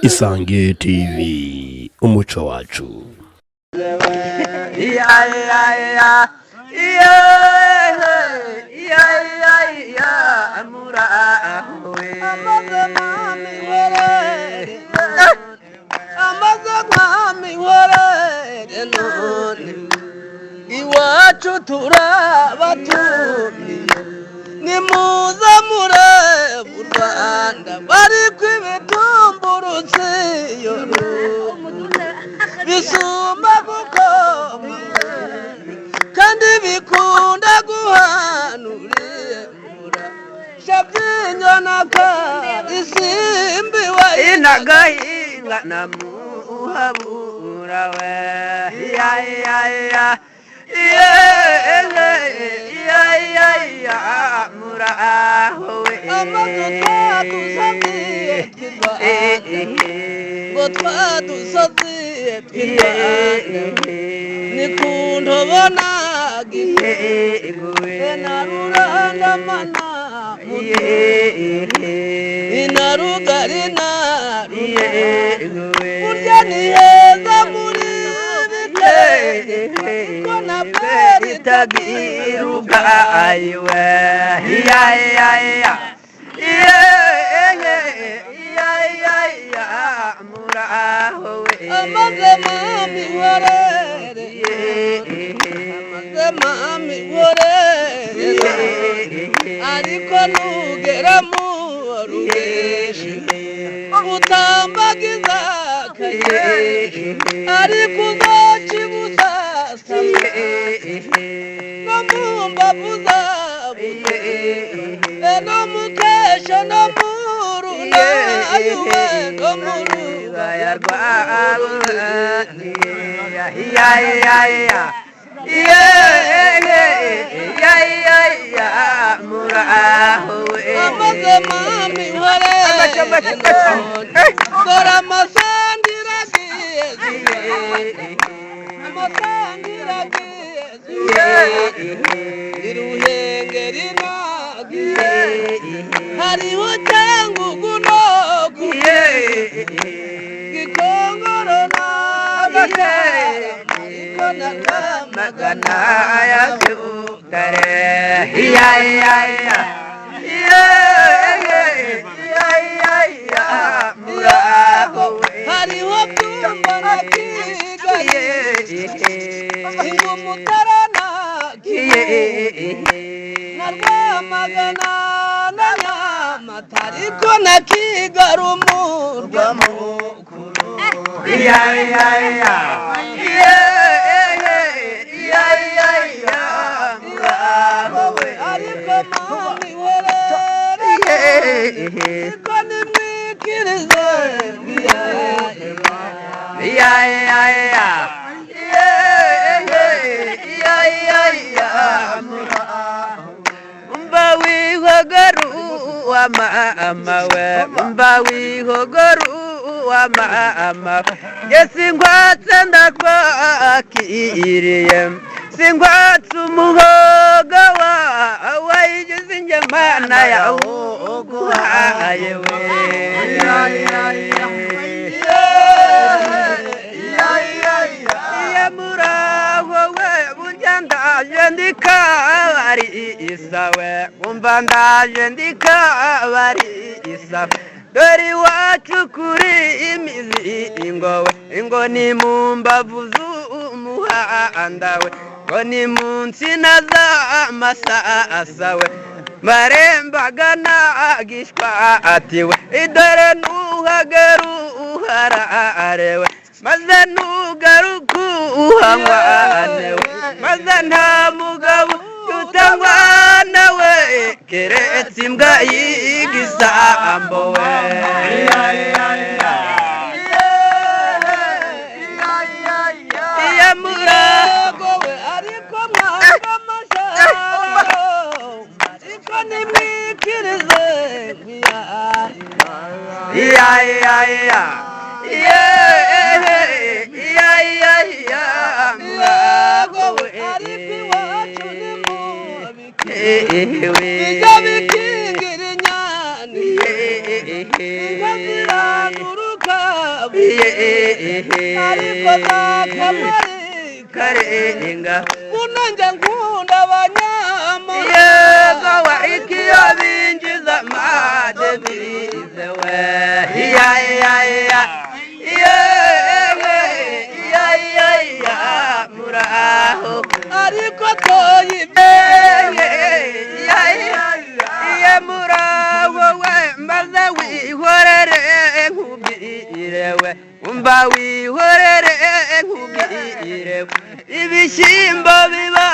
Isange TV umuco wacu. Iwacu turabatumiye nimuze murebe u Rwanda bari kwibitumburutse bisuma gukoma kandi bikunda guhanura shaby'inyonaka isimbi wa inagahinga namuhabura we muraho we twadusoziye nikundobona gihegwe narurandamana inarugarina burya ni heza muri kona peri tagiruga aiwe muraho we amazemami worere ariko nugera mu rugeshi utambagiza kayeshi ariko uzocibusasa no mu mbavu zawe no mukesha no murunayuwe no murubaya rwawe muraho we amazemami worere dore amasangiragiye iruhengeri nagiye hariho cyangugu noguye gikongoro nagiye magana yasukare muraho we hariho byumba nakigaye ingumutara nagiye narwamagana na Nyamata ariko nakigara umurwa mukuru muraho we ariko mami worere ariko nimwikirize mba wihogoru wa mama we mba wihogoru wa mama yesingwatse ndakwakiriye singwatse umuhogo wayigize ingemana yawo guhaye we muraho we burya ndaje ndikabari isawe umva ndaje ndikabari isawe dore iwacu kuri imizingo we ngo ni mu mbavu z'umuhanda we ngo ni mu nsina z'amasasa we marembaga nagishwa atiwe idore nuhagera uhararewe maze nugaruka uhangwanewe maze nta mugabo utangwana we keretse imbwa y'igisambo we murago we ariko mwanga amajaro ariko nimwikirize murago we ariko iwacu bijya bikingira inyani ziraguruka ariko nakamari karenga unanjye nkunda abanyamahanga yego warikiyo binjiza amadevize we muraho ariko toyibeye muraho we maze wihorere nkubwire we umva wihorere nkubwire ibishyimbo biba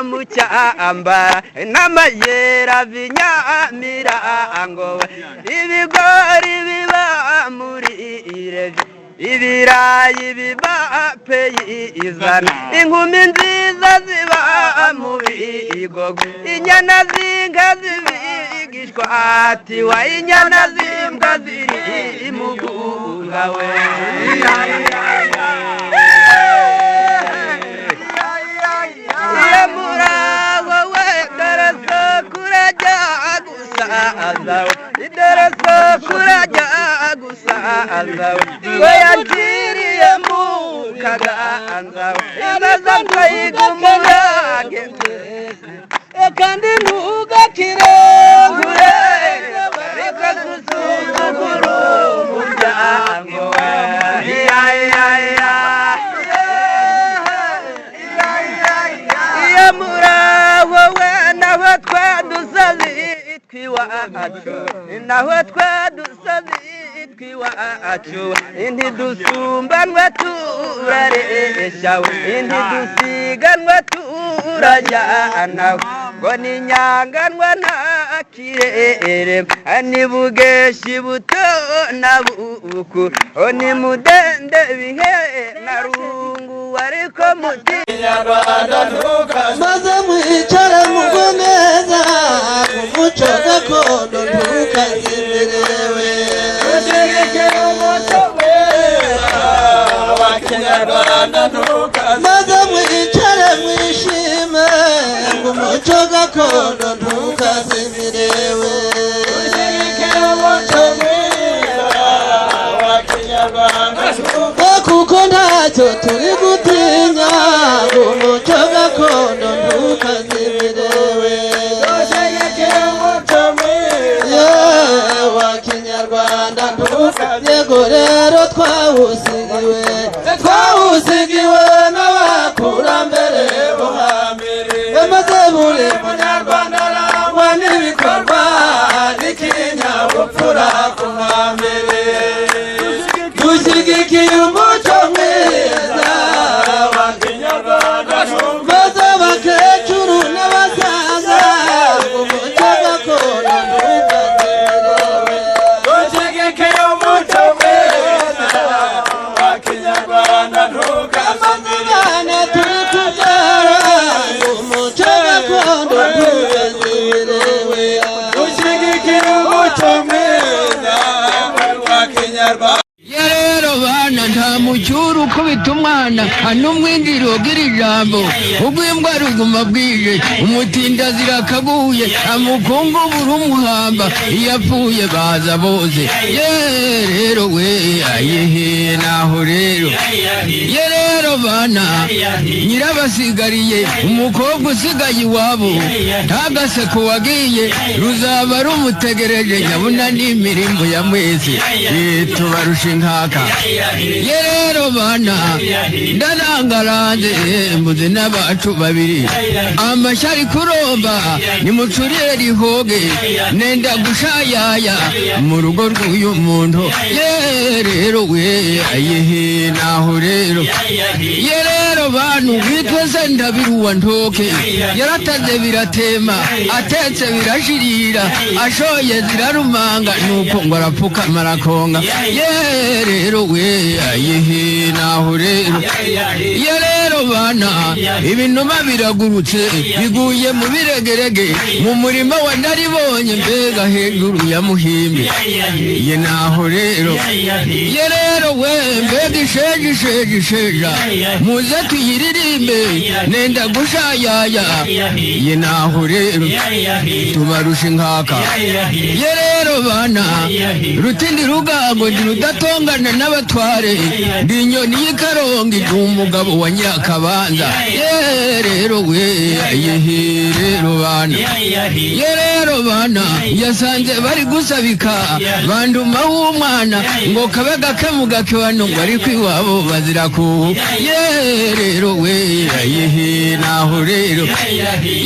mu cyambara n'amayera vinyamirango we ibigori biba muri irevi ibirayi biba peyizana inkumi nziza ziba mu bigogo inyana z'inka zibigishwa atiwa inyana z'imbwa ziri mu guga we muraho we daraso kurajya gusaza we daraso kurajya gusaza we ngo yakiriye mu kaganza we inaza nkayiga umurage kandi ntugakirengure reka dusuzugure umuryango we muraho we naho twadusazi twiwacu naho twadusazi twiwacu ntidusumbanwa turaresha we ntidusiganwa turajyana ngo ni nyanganwa nta kirere ni bugeshi buto na buku ni mudende bihe na rungu ariko muti maze mwicare mugwe neza umuco gakondo ntukazimerewe maze mwicare mwishime umuco gakondo ntukazimerewe kuko ntacyo turi gutinya umuco gakondo ntukazimerewe wa kinyarwanda yego rero twawusigiwe n'abakurambere bo hambere maze buri munyarwanda arangwa n'ibikorwa n'ikinyabupfura ku hambere dushyigikiye umuco mwiza wa kinyarwanda maze abakecuru n'abasaza umuco gakondo ntukazimerewe dushyigikiye umuco mwiza wa kinyarwanda ntukazimerewe turi kubyara umuco gakondo ntukazimerewe dushyigikiye umuco mwiza wa kinyarwanda rero bana nta mucyuru ukubita umwana n'umwindiri ugira ijambo ugwimbwa ruguma bwije umutinda zirakaguye amukungu buri umuhamba iyo apfuye baza bose rero we ayihe naho rero rero bana nyirabasigariye umukobwa usigaye iwabo ntagaseko wagiye ruzaba rumutegereje nyabuna n'imirimo ya mwese tubarusha inkaka rero bana ndarangaranze mbuze n'abacu babiri amashyari kuromba nimucurire rihoge nenda gushayaya mu rugo rw'uyu muntu rero we ayihe naho rero rero bantu witwe se ndabiruwa ntoke yarataze biratema atetse birashirira ashoye zirarumanga nuko ngo arapfukama arakonga rero we ayihe naho rero rero rero bana ibinuma biragurutse biguye mu biregerege mu murima wa naribonye mbega hejuru ya muhimbi ye naho rero ye rero we mbega isheja muze tuyiririmbe nenda gushayaya ye naho rero tubarusha inkaka ye rero bana rutindi rugango ndi rudatongana n'abatware ndi inyoni y'ikarongi ndi umugabo wa nyakabanza ye rero we ye rero bana ye rero bana yasanze bari gusabika banduma w'umwana ngo kabe gakemuga kibano ngo ari kwiwabo bazira ku ye rero we ye naho rero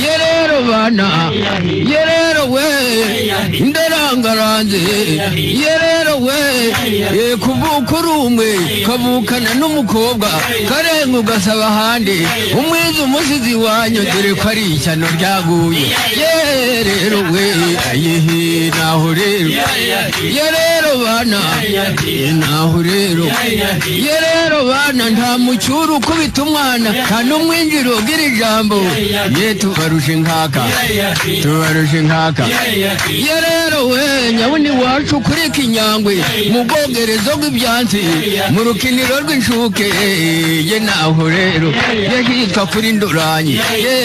ye rero bana ye rero we ndarangaranze ye rero we kuvuka urumwe kavukana n'umukobwa karenga ugasaba ahandi umwiza umusizi wanyu dore ko ari ishyano ryaguye ye rero we ye naho rero ye rero bana naho rero ye rero bana nta mucyuru ukubita umwana nta n'umwinjira ugira ijambo ye tubarusha inkaka ye rero we nyabuni wacu kuri kinyangwe mu bwogerezo bw'ibyansi mu rukiniro rw'inshuke ye naho rero ye hitwa kuri nduranyi ye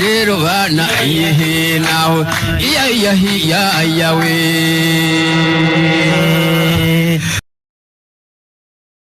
rero bana ye naho iya we